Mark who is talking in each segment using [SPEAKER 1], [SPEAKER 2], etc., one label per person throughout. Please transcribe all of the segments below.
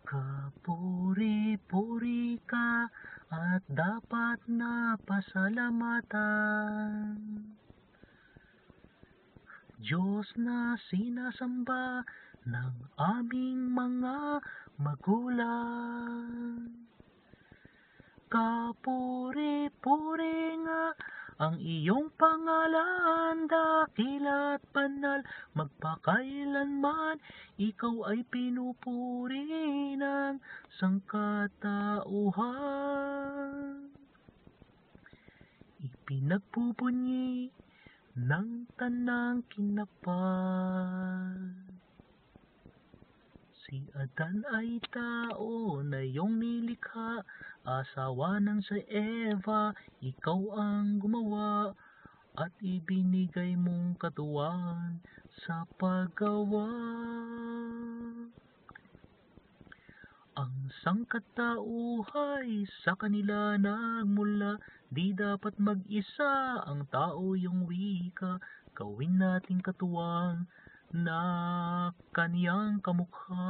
[SPEAKER 1] Kapuri-puri ka at dapat na pasalamatan. Diyos na sinasamba ng aming mga magulang. Kapuri-puri nga ang iyong pangalan, dakil at banal, magpakailanman ikaw ay pinupuri ng sangkatauhan. Ipinagbubunyi ng tanang kinapal. Si Adan ay tao na iyong nilikha, asawa ng si Eva, ikaw ang gumawa, at ibinigay mong katuwang sa paggawa. Ang sangkatauhay sa kanila nagmula, di dapat mag-isa ang tao yung wika, gawin nating katuwang na kaniyang kamukha.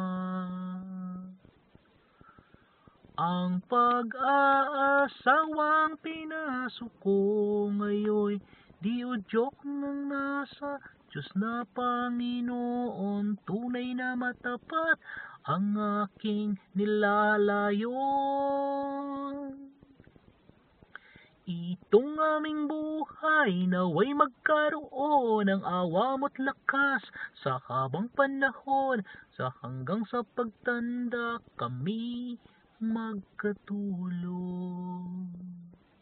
[SPEAKER 1] Ang pag-aasawang pinasok ko ngayon, di udyok ng nasa Diyos na Panginoon, tunay na matapat ang aking nilalayon. Itong aming buhay naway magkaroon ng awa mo't lakas sa habang panahon, sa hanggang sa pagtanda kami magkatulong.